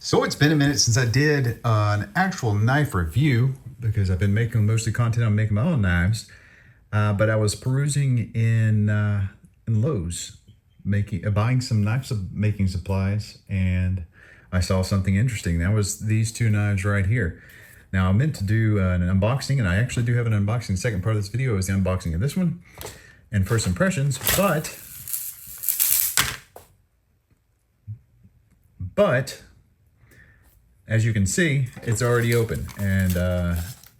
So it's been a minute since I did an actual knife review because I've been making mostly content on making my own knives. But I was perusing in Lowe's, buying some knife making supplies, and I saw something interesting. That was these two knives right here. Now I meant to do an unboxing, and I actually do have an unboxing. The second part of this video is the unboxing of this one and first impressions, but as you can see, it's already open, and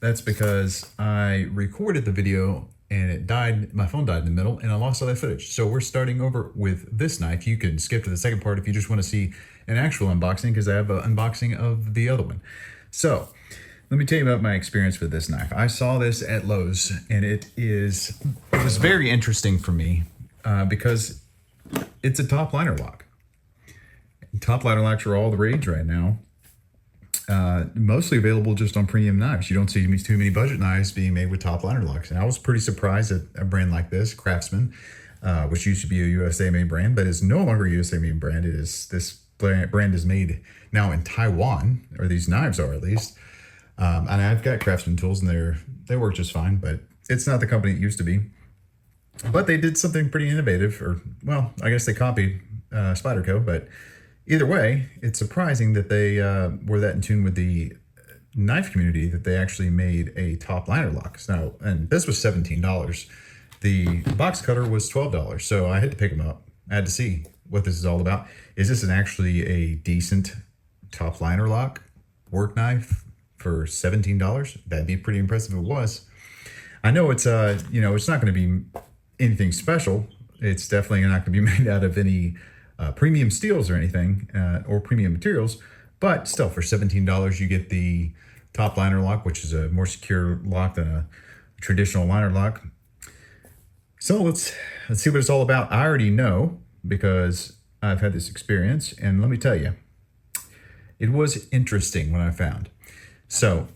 that's because I recorded the video and it died. My phone died in the middle and I lost all that footage. So we're starting over with this knife. You can skip to the second part if you just want to see an actual unboxing, because I have an unboxing of the other one. So let me tell you about my experience with this knife. I saw this at Lowe's, and it was very interesting for me because it's a top liner lock. Top liner locks are all the rage right now. Mostly available just on premium knives. You don't see too many budget knives being made with top liner locks. And I was pretty surprised at a brand like this, Craftsman, which used to be a USA made brand, but is no longer a USA made brand. This brand is made now in Taiwan, or these knives are at least. And I've got Craftsman tools, and they work just fine, but it's not the company it used to be. But they did something pretty innovative, or, well, I guess they copied Spyderco, but either way, it's surprising that they were that in tune with the knife community that they actually made a top liner lock. Now, and this was $17. The box cutter was $12, so I had to pick them up. I had to see what this is all about. Is this actually a decent top liner lock work knife for $17? That'd be pretty impressive if it was. I know it's it's not going to be anything special. It's definitely not going to be made out of any premium steels or anything, or premium materials, but still, for $17 you get the top liner lock, which is a more secure lock than a traditional liner lock. So let's see what it's all about. I already know because I've had this experience, and let me tell you, it was interesting when I found. So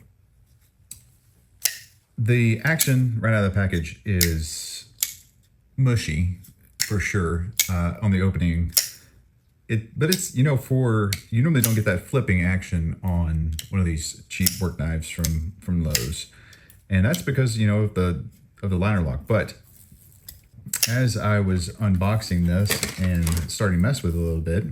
the action right out of the package is mushy for sure on the opening. But it's, you normally don't get that flipping action on one of these cheap work knives from Lowe's, and that's because of the liner lock. But as I was unboxing this and starting to mess with it a little bit,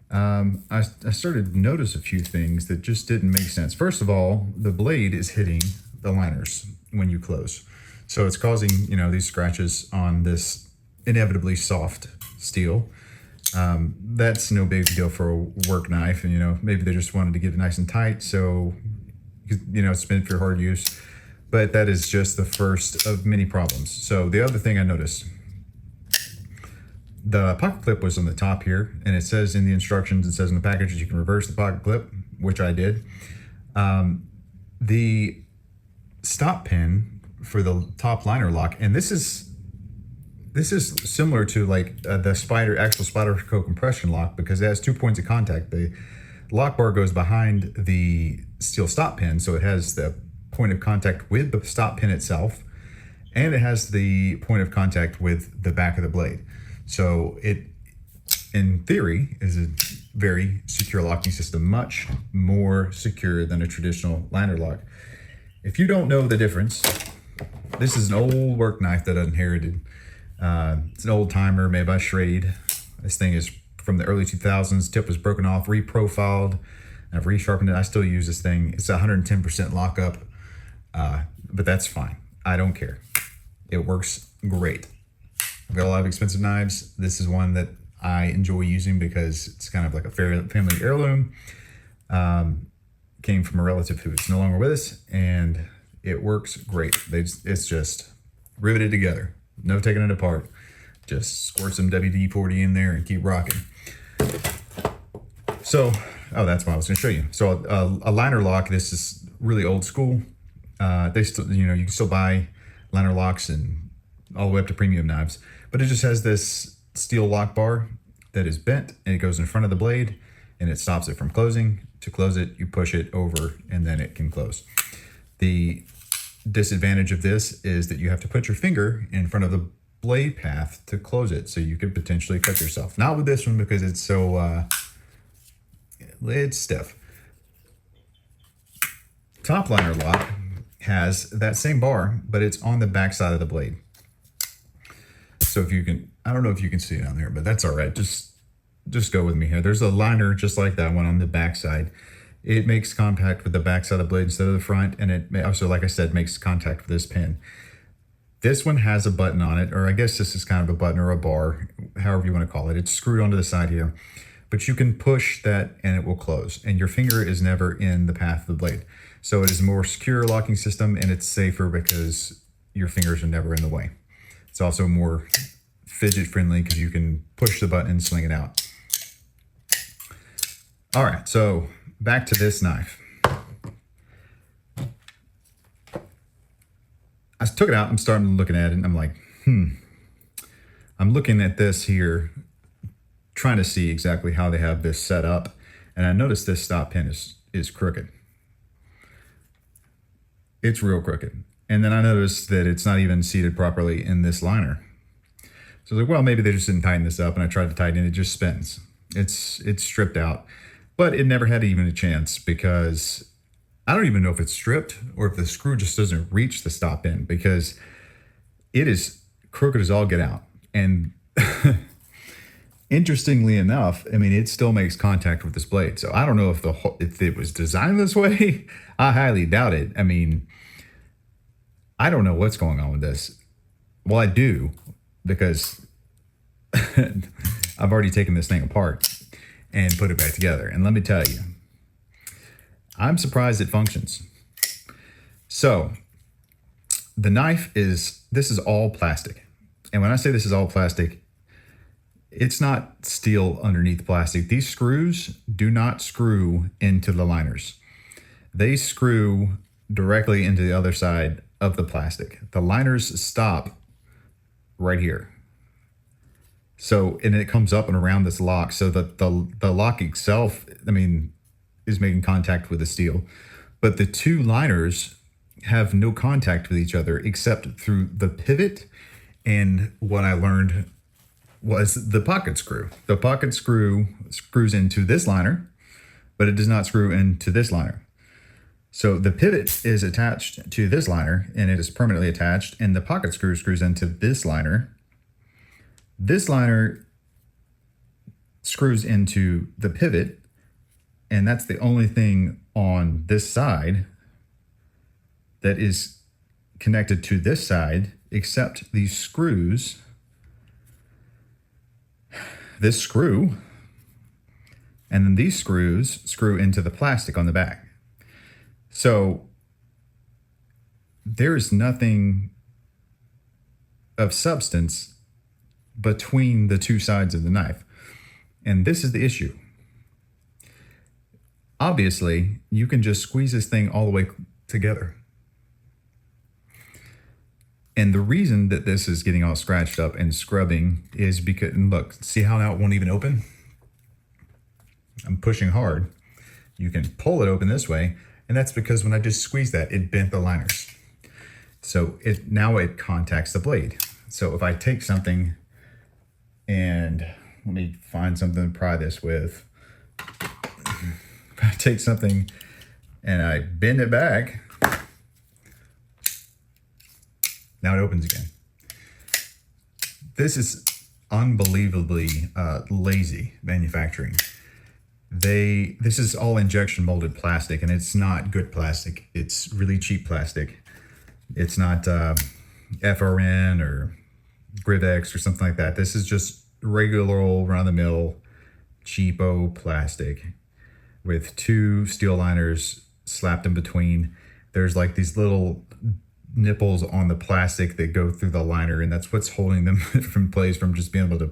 I started to notice a few things that just didn't make sense. First of all, the blade is hitting the liners when you close, so it's causing these scratches on this inevitably soft steel. That's no big deal for a work knife, and maybe they just wanted to get it nice and tight, so it's meant for hard use. But that is just the first of many problems. So the other thing I noticed, the pocket clip was on the top here, and it says in the instructions, it says in the package that you can reverse the pocket clip, which I did. The stop pin for the top liner lock, and this is similar to like the actual Spyderco compression lock, because it has 2 points of contact. The lock bar goes behind the steel stop pin, so it has the point of contact with the stop pin itself, and it has the point of contact with the back of the blade. So it, in theory, is a very secure locking system, much more secure than a traditional liner lock. If you don't know the difference, this is an old work knife that I inherited. It's an old timer made by Schrade. This thing is from the early 2000s. Tip was broken off, reprofiled, and I've resharpened it. I still use this thing. It's 110% lockup, but that's fine. I don't care. It works great. I've got a lot of expensive knives. This is one that I enjoy using because it's kind of like a family heirloom. Came from a relative who's no longer with us, and it works great. It's just riveted together. No taking it apart. Just squirt some WD-40 in there and keep rocking. So, that's what I was going to show you. So a liner lock, this is really old school. They still, you can still buy liner locks and all the way up to premium knives, but it just has this steel lock bar that is bent, and it goes in front of the blade, and it stops it from closing. To close it, you push it over, and then it can close. The disadvantage of this is that you have to put your finger in front of the blade path to close it, so you could potentially cut yourself. Not with this one, because it's so it's stiff. Top liner lock has that same bar, but it's on the back side of the blade. So if you can, I don't know if you can see it on there, but that's all right. Just go with me here. There's a liner just like that one on the back side. It makes contact with the back side of the blade instead of the front, and it also, like I said, makes contact with this pin. This one has a button on it, or I guess this is kind of a button or a bar, however you want to call it. It's screwed onto the side here, but you can push that and it will close, and your finger is never in the path of the blade. So it is a more secure locking system, and it's safer because your fingers are never in the way. It's also more fidget friendly because you can push the button and swing it out. All right, so back to this knife. I took it out, I'm starting looking at it, and I'm like, I'm looking at this here, trying to see exactly how they have this set up, and I noticed this stop pin is crooked. It's real crooked. And then I noticed that it's not even seated properly in this liner. So I was like, well, maybe they just didn't tighten this up, and I tried to tighten it, it just spins. It's stripped out, but it never had even a chance because I don't even know if it's stripped or if the screw just doesn't reach the stop pin, because it is crooked as all get out. And interestingly enough, I mean, it still makes contact with this blade. So I don't know if it was designed this way. I highly doubt it. I mean, I don't know what's going on with this. Well, I do, because I've already taken this thing apart and put it back together. And let me tell you, I'm surprised it functions. So the knife this is all plastic. And when I say this is all plastic, it's not steel underneath plastic. These screws do not screw into the liners. They screw directly into the other side of the plastic. The liners stop right here. So, and it comes up and around this lock, so that the lock itself, I mean, is making contact with the steel, but the two liners have no contact with each other except through the pivot. And what I learned was the pocket screw. The pocket screw screws into this liner, but it does not screw into this liner. So the pivot is attached to this liner, and it is permanently attached, and the pocket screw screws into this liner. This liner screws into the pivot, and that's the only thing on this side that is connected to this side, except these screws, this screw, and then these screws screw into the plastic on the back. So there is nothing of substance between the two sides of the knife. And this is the issue. Obviously, you can just squeeze this thing all the way together. And the reason that this is getting all scratched up and scrubbing is because, and look, see how now it won't even open? I'm pushing hard. You can pull it open this way, and that's because when I just squeezed that, it bent the liners. So now it contacts the blade. So if I take something and let me find something to pry this with. If I take something and I bend it back, now it opens again. This is unbelievably lazy manufacturing. This is all injection molded plastic, and it's not good plastic. It's really cheap plastic. It's not FRN or Grivex or something like that. This is just regular old run-of-the-mill cheapo plastic with two steel liners slapped in between. There's like these little nipples on the plastic that go through the liner, and that's what's holding them from place from just being able to,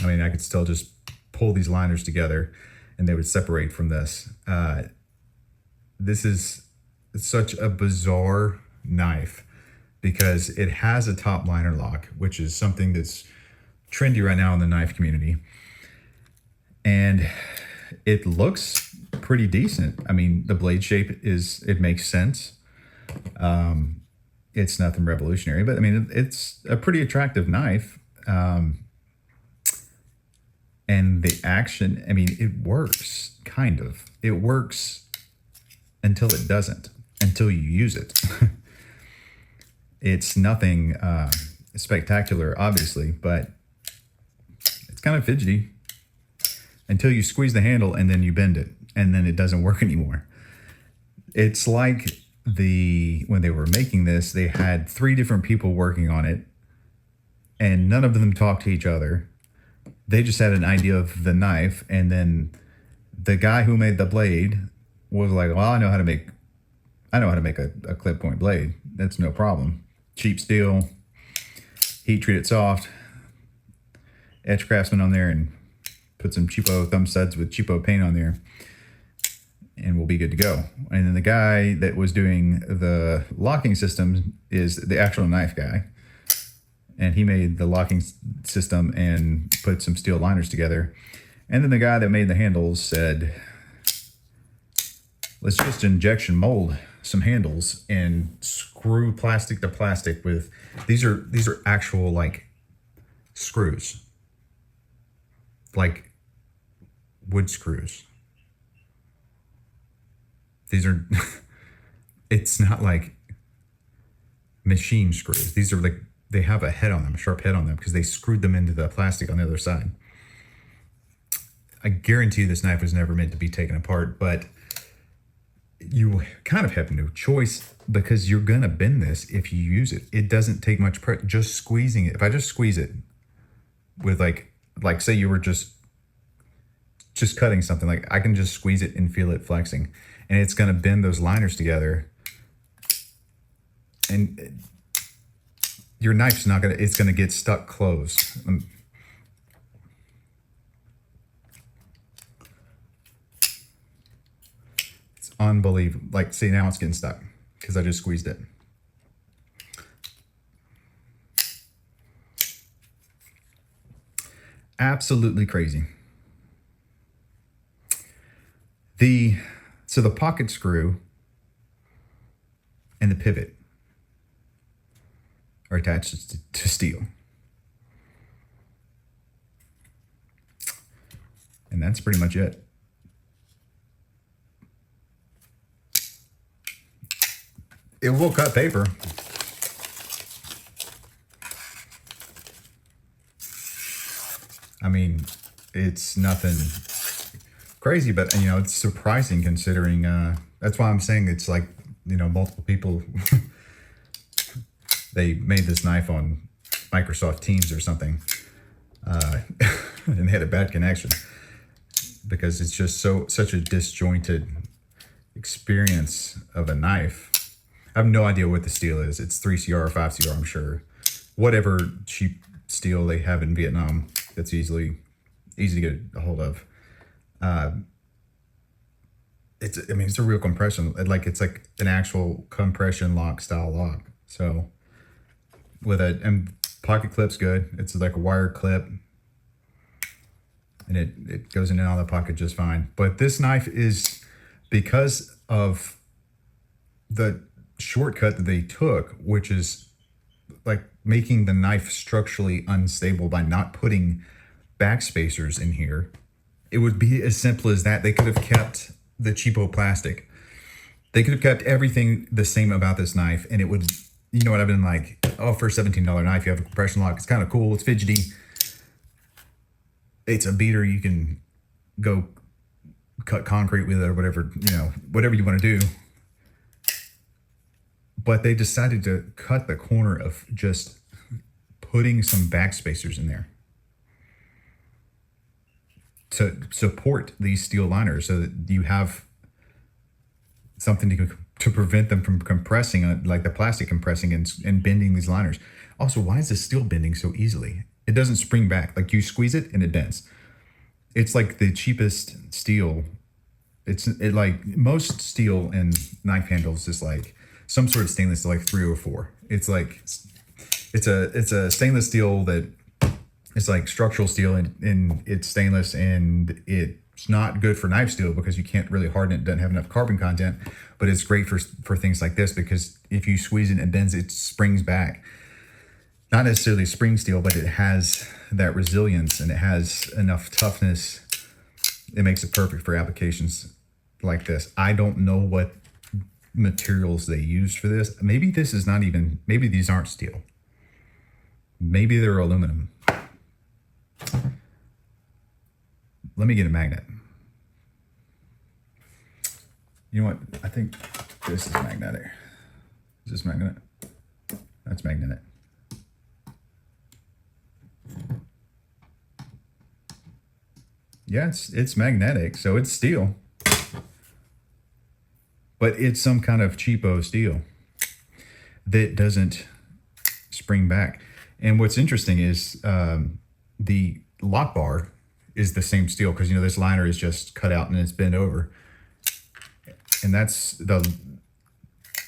I mean, I could still just pull these liners together and they would separate from this. This is such a bizarre knife because it has a top liner lock, which is something that's trendy right now in the knife community. And it looks pretty decent. I mean, the blade shape it makes sense. It's nothing revolutionary, but I mean, it's a pretty attractive knife. And the action, I mean, it works kind of. It works until it doesn't, until you use it. It's nothing spectacular, obviously, but it's kind of fidgety until you squeeze the handle and then you bend it, and then it doesn't work anymore. It's like when they were making this, they had 3 different people working on it, and none of them talked to each other. They just had an idea of the knife, and then the guy who made the blade was like, well, I know how to make a clip point blade. That's no problem. Cheap steel, heat treat it soft, etch Craftsman on there, and put some cheapo thumb studs with cheapo paint on there, and we'll be good to go. And then the guy that was doing the locking system is the actual knife guy. And he made the locking system and put some steel liners together. And then the guy that made the handles said, let's just injection mold some handles and screw plastic to plastic with, these are actual like screws, like wood screws. These are, it's not like machine screws. These are like, they have a head on them, a sharp head on them, because they screwed them into the plastic on the other side. I guarantee this knife was never meant to be taken apart, but you kind of have no choice because you're gonna bend this if you use it. It doesn't take much pressure, just squeezing it. If I just squeeze it with like say you were just cutting something, like I can just squeeze it and feel it flexing, and it's gonna bend those liners together, and your knife's not gonna, it's gonna get stuck closed. It's unbelievable. Like, see, now it's getting stuck because I just squeezed it. Absolutely crazy. So the pocket screw and the pivot are attached to steel. And that's pretty much it. It will cut paper. I mean, it's nothing crazy, but you know, it's surprising considering, that's why I'm saying it's like, you know, multiple people they made this knife on Microsoft Teams or something, and they had a bad connection because it's just such a disjointed experience of a knife. I have no idea what the steel is. It's 3CR or 5CR, I'm sure. Whatever cheap steel they have in Vietnam that's easy to get a hold of. It's a real compression. It's like an actual compression lock style lock. So and pocket clip's good. It's like a wire clip, and it goes in and out of the pocket just fine. But this knife is, because of the shortcut that they took, which is like making the knife structurally unstable by not putting back spacers in here. It would be as simple as that. They could have kept the cheapo plastic. They could have kept everything the same about this knife, and it would, you know what, I've been like, oh, for a $17 knife, you have a compression lock. It's kind of cool. It's fidgety. It's a beater. You can go cut concrete with it or whatever, you know, whatever you want to do. But they decided to cut the corner of just putting some back spacers in there to support these steel liners so that you have something to prevent them from compressing, like the plastic compressing and bending these liners. Also, why is this steel bending so easily? It doesn't spring back. Like, you squeeze it and it bends. It's like the cheapest steel. Like most steel in knife handles is like some sort of stainless, like 304. It's like, it's a stainless steel that it's like structural steel, and it's stainless, and it's not good for knife steel because you can't really harden it. It doesn't have enough carbon content, but it's great for things like this because if you squeeze it and it bends, it springs back. Not necessarily spring steel, but it has that resilience and it has enough toughness It makes it perfect for applications like this. I don't know what materials they used for this. Maybe this is not even, maybe these aren't steel. Maybe they're aluminum. Let me get a magnet. You know what? I think this is magnetic. Is this magnetic? That's magnetic. Yeah, it's magnetic, so it's steel. But it's some kind of cheapo steel that doesn't spring back. And what's interesting is the lock bar is the same steel, because you know this liner is just cut out and it's bent over. And that's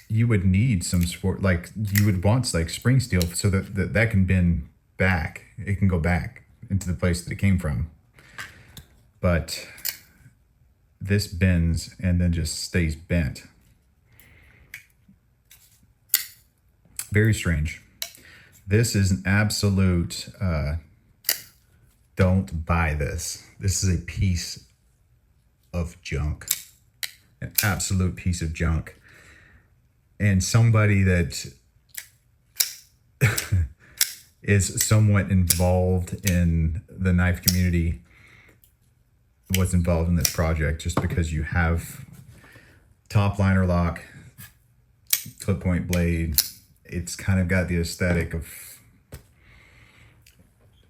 you would need some sport, like you would want like spring steel so that can bend back. It can go back into the place that it came from. But this bends and then just stays bent. Very strange. This is an absolute, don't buy this. This is a piece of junk. An absolute piece of junk. And somebody that is somewhat involved in the knife community was involved in this project, just because you have top liner lock, flip point blade. It's kind of got the aesthetic of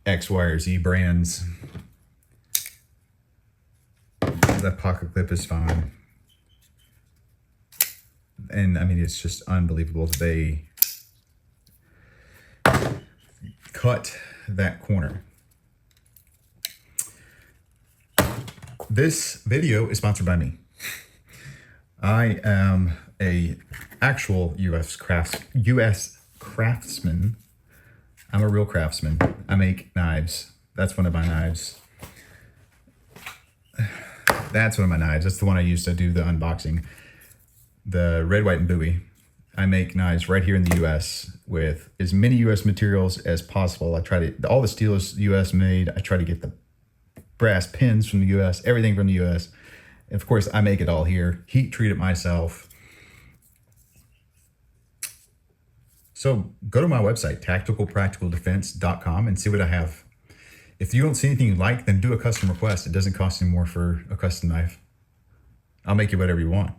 X, Y, or Z brands. That pocket clip is fine. And I mean, it's just unbelievable. They cut that corner. This video is sponsored by me. I am a actual U.S. craftsman. I'm a real craftsman. I make knives. That's one of my knives. That's one of my knives. That's the one I use to do the unboxing. The red, white, and Bowie. I make knives right here in the U.S. with as many U.S. materials as possible. I try to, all the steel is U.S. made. I try to get the brass pins from the U.S., everything from the U.S. And of course, I make it all here. Heat treat it myself. So go to my website, tacticalpracticaldefense.com, and see what I have. If you don't see anything you like, then do a custom request. It doesn't cost any more for a custom knife. I'll make you whatever you want.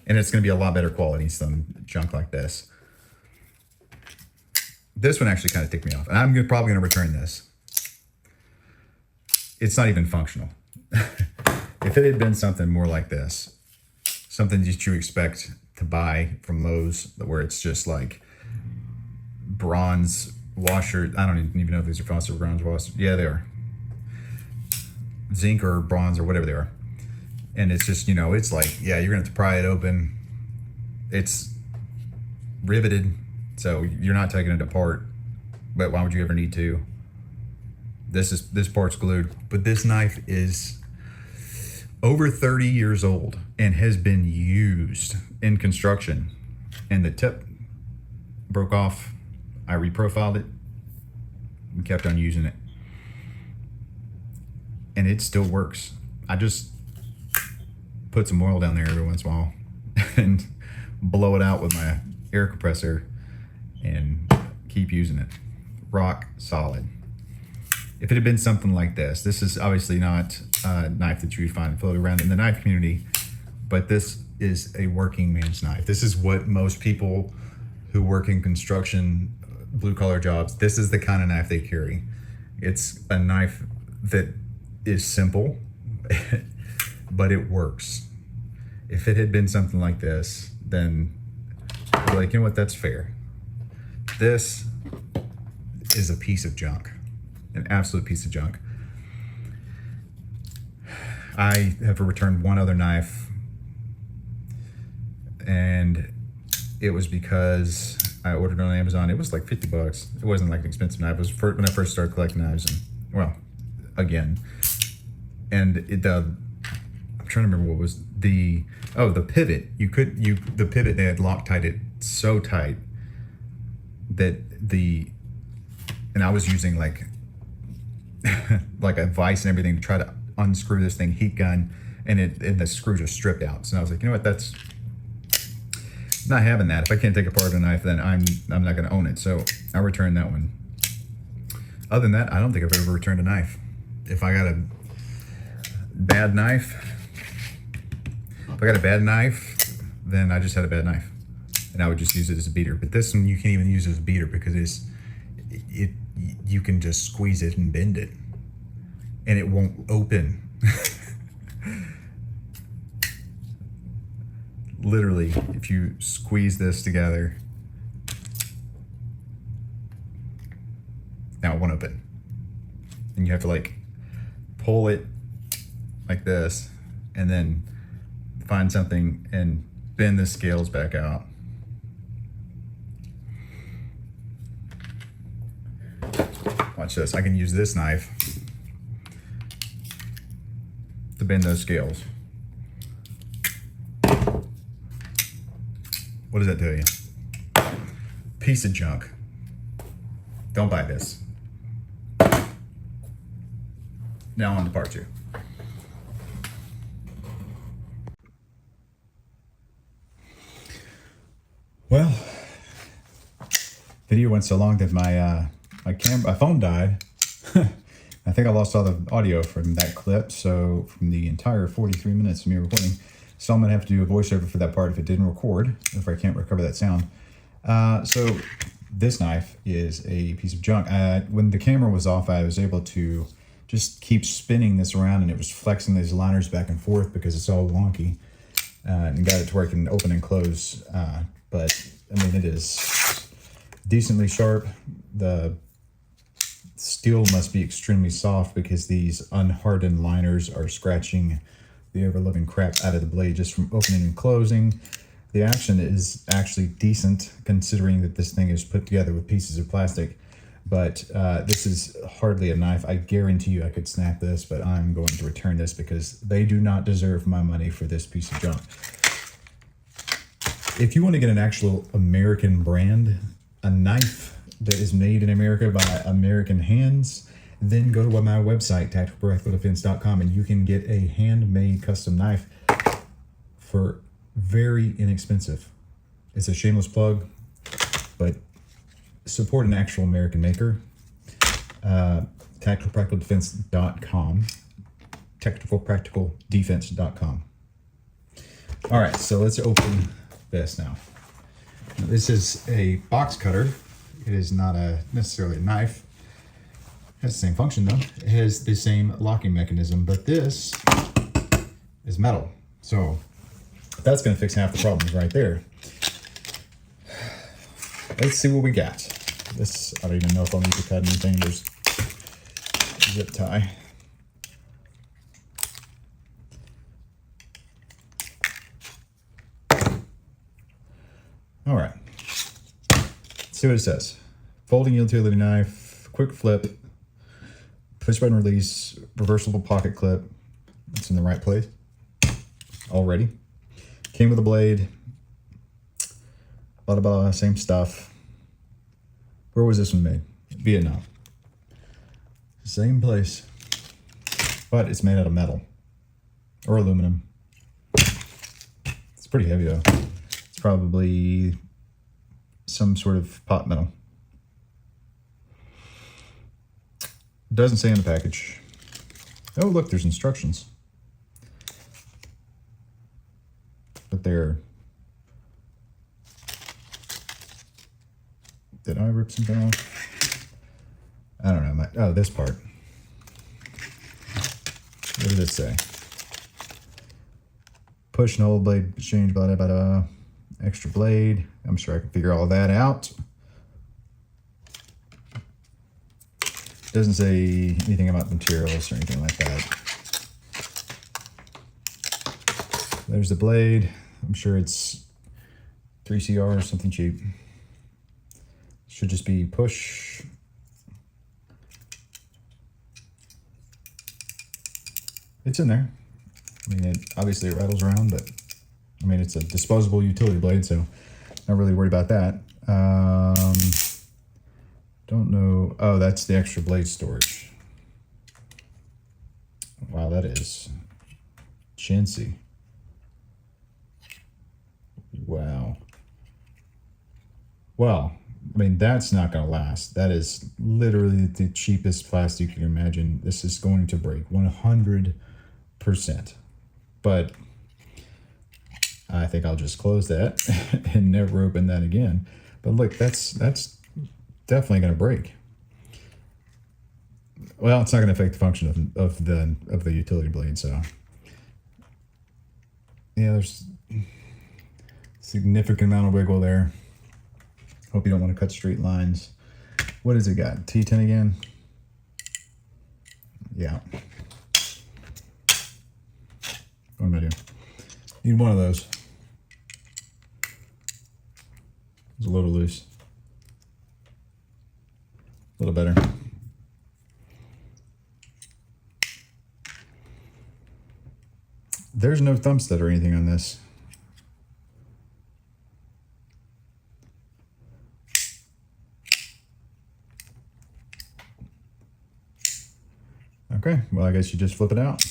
And it's going to be a lot better quality than junk like this. This one actually kind of ticked me off. And I'm probably going to return this. It's not even functional. If it had been something more like this, something that you expect to buy from Lowe's, where it's just like bronze washer. I don't even know if these are phosphor bronze washers. Yeah, they are. Zinc or bronze or whatever they are. And it's just, you know, it's like, yeah, you're going to have to pry it open. It's riveted, so you're not taking it apart. But why would you ever need to? This part's glued. But this knife is over 30 years old and has been used in construction. And the tip broke off. I reprofiled it and kept on using it. And it still works. I just put some oil down there every once in a while and blow it out with my air compressor and keep using it. Rock solid. If it had been something like this is obviously not a knife that you would find floating around in the knife community, but this is a working man's knife. This is what most people who work in construction, blue collar jobs, this is the kind of knife they carry. It's a knife that is simple, but it works. If it had been something like this, then I'd be like, you know what, that's fair. This is a piece of junk, an absolute piece of junk. I have returned one other knife, and it was because I ordered on Amazon. It was like 50 bucks. It wasn't like an expensive knife. It was when I first started collecting knives, and well, again, and I'm trying to remember what was the pivot. The pivot, they had Loctite it so tight that and I was using like like a vise and everything to try to unscrew this thing, heat gun, and the screw just stripped out. So I was like, you know what, that's not having that. If I can't take apart a knife, then I'm not going to own it. So I returned that one. Other than that, I don't think I've ever returned a knife. If I got a bad knife, then I just had a bad knife, and I would just use it as a beater. But this one you can't even use as a beater because you can just squeeze it and bend it, and it won't open. Literally, if you squeeze this together, now it won't open. And you have to like pull it like this, and then find something and bend the scales back out. Watch this. I can use this knife to bend those scales. What does that tell you? Piece of junk. Don't buy this. Now on to part 2. Well, video went so long that my phone died. I think I lost all the audio from that clip, so from the entire 43 minutes of me recording. So I'm gonna have to do a voiceover for that part if it didn't record, if I can't recover that sound. So this knife is a piece of junk. When the camera was off, I was able to just keep spinning this around, and it was flexing these liners back and forth because it's all wonky, and got it to where it can open and close. But I mean, it is decently sharp. The steel must be extremely soft because these unhardened liners are scratching the ever-living crap out of the blade just from opening and closing. The action is actually decent considering that this thing is put together with pieces of plastic, but this is hardly a knife. I guarantee you I could snap this, but I'm going to return this because they do not deserve my money for this piece of junk. If you want to get an actual American brand, a knife that is made in America by American hands, then go to my website, tacticalrifledefense.com, and you can get a handmade custom knife for very inexpensive. It's a shameless plug, but support an actual American maker. Tacticalpracticaldefense.com. Tacticalpracticaldefense.com. All right, so let's open this now. This is a box cutter. It is not necessarily a knife. It has the same function though. It has the same locking mechanism, but this is metal. So that's gonna fix half the problems right there. Let's see what we got. This, I don't even know if I'll need to cut anything. There's a zip tie. All right, let's see what it says. Folding utility knife, quick flip, push button release, reversible pocket clip. It's in the right place already. Came with a blade, blah, blah, blah, same stuff. Where was this one made? Vietnam. Same place, but it's made out of metal or aluminum. It's pretty heavy though. It's probably some sort of pot metal. Doesn't say in the package. Oh, look, there's instructions. But they're... Did I rip something off? I don't know. Oh, this part. What did it say? Push and hold blade exchange, blah, blah, blah, blah. Extra blade. I'm sure I can figure all that out. Doesn't say anything about materials or anything like that. There's the blade. I'm sure it's 3CR or something cheap. Should just be push. It's in there. I mean, obviously it rattles around, but I mean, it's a disposable utility blade, so not really worried about that. Don't know. Oh, that's the extra blade storage. Wow, that is chintzy. Wow. Well, I mean, that's not going to last. That is literally the cheapest plastic you can imagine. This is going to break 100%. But I think I'll just close that and never open that again. But look, that's definitely going to break. Well, it's not going to affect the function of the utility blade. So yeah, there's a significant amount of wiggle there. Hope you don't want to cut straight lines. What has it got? T10 again? Yeah. What am I doing? Need one of those. It's a little loose. A little better. There's no thumb stud or anything on this. Okay, well, I guess you just flip it out.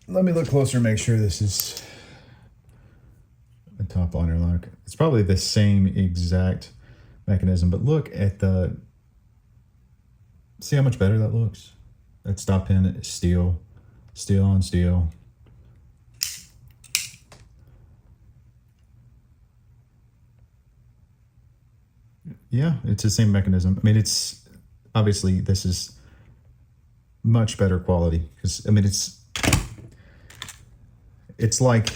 Let me look closer and make sure this is a top liner lock. It's probably the same exact mechanism, but look at the, see how much better that looks? That stop pin is steel, steel on steel. Yeah, it's the same mechanism. I mean, it's obviously this is much better quality because I mean it's like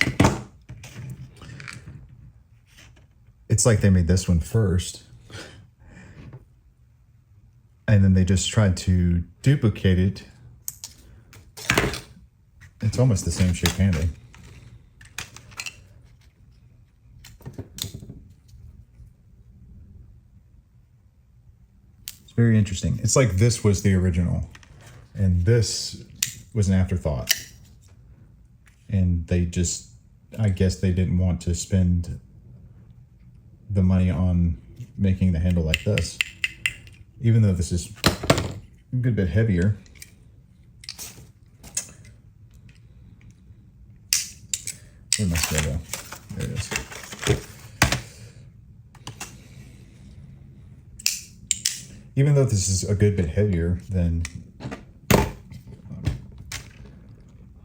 they made this one first and then they just tried to duplicate it. It's almost the same shape handle. It's very interesting. It's like this was the original and this was an afterthought. And they just, I guess they didn't want to spend the money on making the handle like this. Even though this is a good bit heavier. Where must I go? There it is. Even though this is a good bit heavier than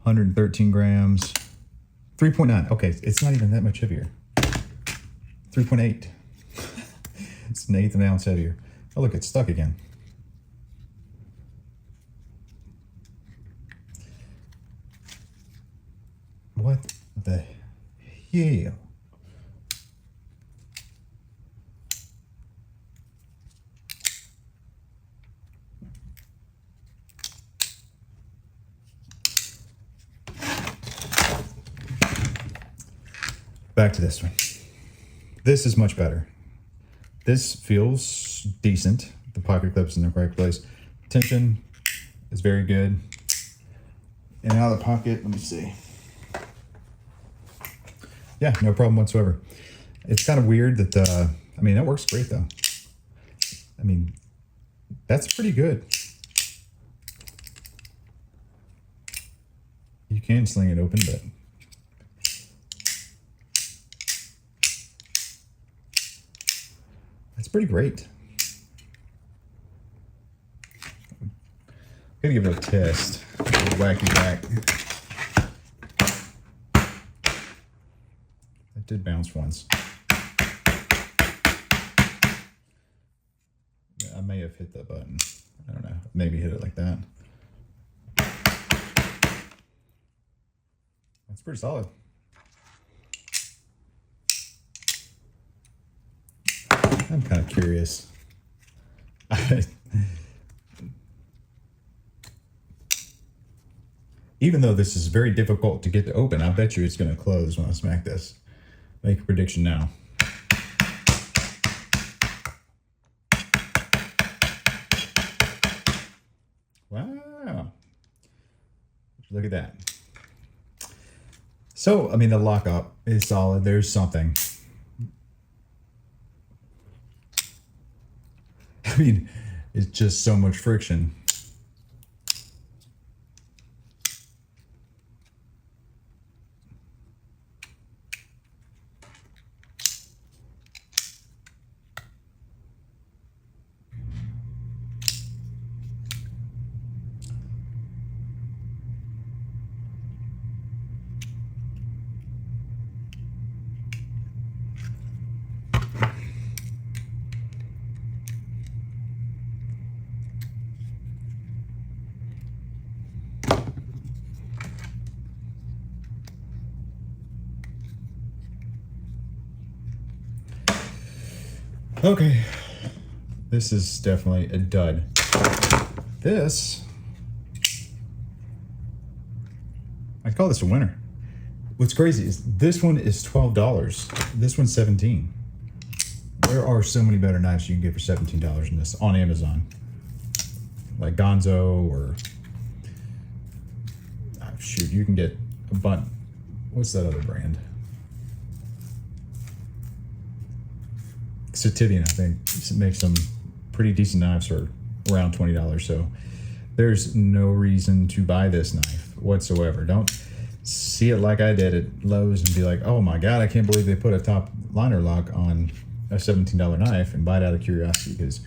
113 grams, 3.9. Okay, it's not even that much heavier. 3.8. It's an eighth of an ounce heavier. Oh, look, it's stuck again. What the hell? Back to this one. This is much better. This feels decent. The pocket clip's in the correct place. Tension is very good. And out of the pocket, let me see. Yeah, no problem whatsoever. It's kind of weird that, I mean, that works great though. I mean, that's pretty good. You can sling it open, but that's pretty great. I'm gonna give it a test. A wacky back. It did bounce once. I may have hit that button. I don't know. Maybe hit it like that. That's pretty solid. I'm kind of curious. Even though this is very difficult to get to open, I bet you it's going to close when I smack this. Make a prediction now. Wow. Look at that. So, I mean, the lockup is solid. There's something. I mean, it's just so much friction. Okay, this is definitely a dud. This, I'd call this a winner. What's crazy is this one is $12. This one's $17. There are so many better knives you can get for $17 than this on Amazon. Like Gonzo or, shoot, you can get a bunch. What's that other brand? Sativian, I think, makes some pretty decent knives for around $20. So there's no reason to buy this knife whatsoever. Don't see it like I did at Lowe's and be like, oh my God, I can't believe they put a top liner lock on a $17 knife, and buy it out of curiosity, because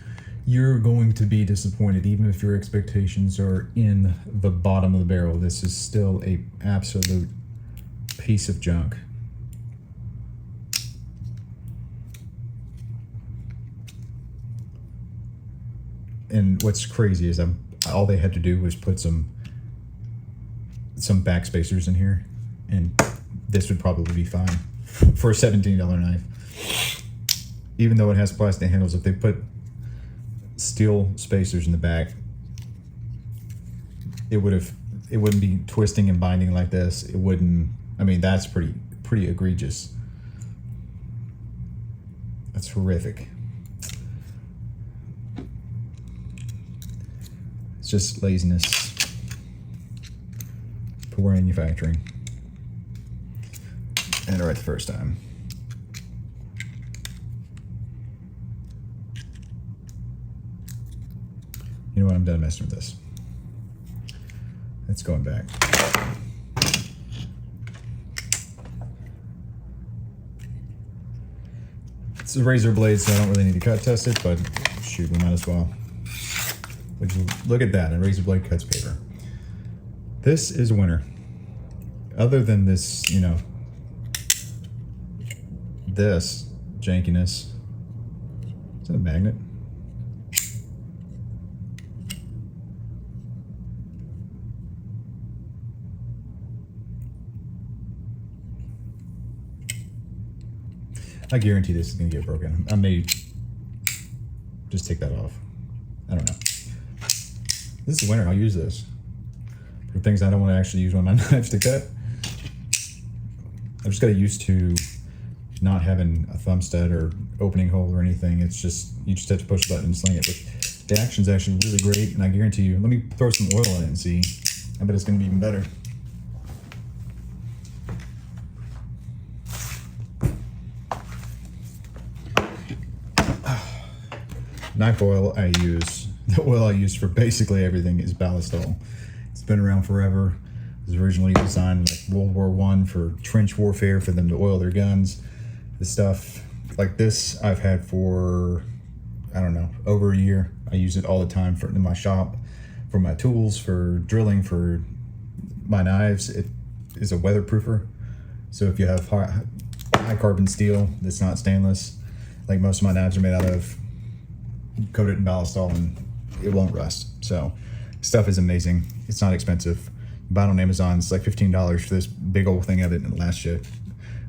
you're going to be disappointed even if your expectations are in the bottom of the barrel. This is still a absolute piece of junk. And what's crazy is all they had to do was put some back spacers in here, and this would probably be fine for a $17 knife. Even though it has plastic handles, if they put steel spacers in the back, it wouldn't be twisting and binding like this. It wouldn't. I mean, that's pretty egregious. That's horrific. It's just laziness. Poor manufacturing. And right the first time. You know what? I'm done messing with this. It's going back. It's a razor blade, so I don't really need to cut test it, but shoot, we might as well. Would you look at that? A razor blade cuts paper. This is a winner. Other than this, you know, this jankiness. Is that a magnet? I guarantee this is going to get broken. I may just take that off. I don't know. This is a winner. I'll use this for things I don't want to actually use on my knives to cut. I've just got used to not having a thumb stud or opening hole or anything. It's just, you just have to push the button and sling it. But the action's actually really great, and I guarantee you, let me throw some oil in it and see. I bet it's going to be even better. Knife oil I use, the oil I use for basically everything is ballast oil. It's been around forever. It was originally designed like World War I for trench warfare, for them to oil their guns. The stuff like this I've had for, I don't know, over a year. I use it all the time in my shop, for my tools, for drilling, for my knives. It is a weatherproofer. So if you have high carbon steel that's not stainless, like most of my knives are made out of, coat it in ballast oil and it won't rust. So stuff is amazing. It's not expensive. Buy it on Amazon. It's like $15 for this big old thing of it, and it lasts you.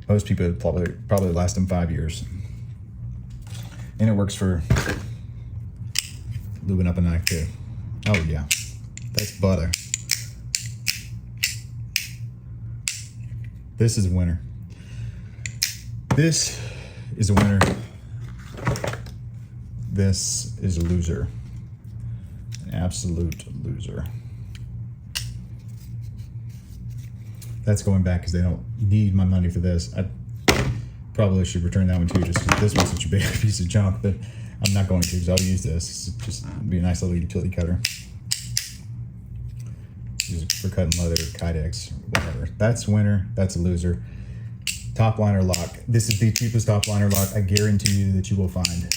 Most people probably last them 5 years. And it works for lubing up a knife too. Oh yeah, that's butter. This is a winner. This is a winner. This is a loser. An absolute loser. That's going back because they don't need my money for this. I probably should return that one too, just because this one's such a big piece of junk, but I'm not going to, because I'll use this. It's just be a nice little utility cutter. Use it for cutting leather, kydex, whatever. That's a winner. That's a loser. Top liner lock. This is the cheapest top liner lock I guarantee you that you will find.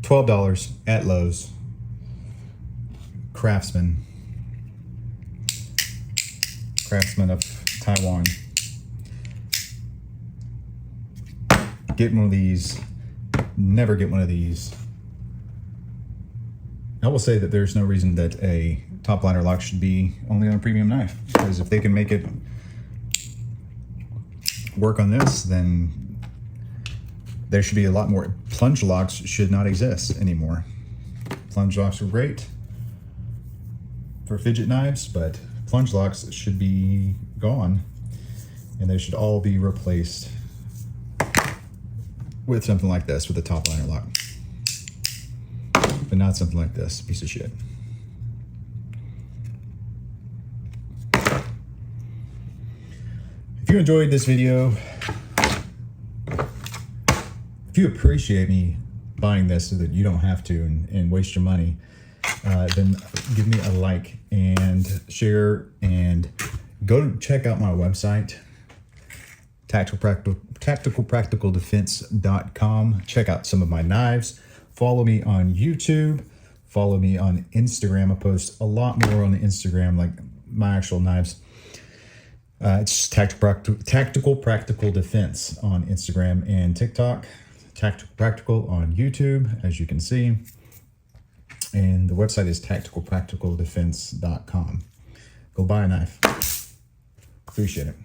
$12 at Lowe's. Craftsman. Craftsman of Taiwan. Get one of these. Never get one of these. I will say that there's no reason that a top liner lock should be only on a premium knife, because if they can make it work on this, then there should be a lot more. Plunge locks should not exist anymore. Plunge locks are great for fidget knives, but plunge locks should be gone, and they should all be replaced with something like this, with a top liner lock, but not something like this piece of shit. If you enjoyed this video, if you appreciate me buying this so that you don't have to and waste your money, then give me a like and share, and go to check out my website, tacticalpracticaldefense.com. Check out some of my knives. Follow me on YouTube. Follow me on Instagram. I post a lot more on the Instagram, like my actual knives. It's Tactical Practical Defense on Instagram and TikTok. Tactical Practical on YouTube, as you can see. And the website is tacticalpracticaldefense.com. Go buy a knife. Appreciate it.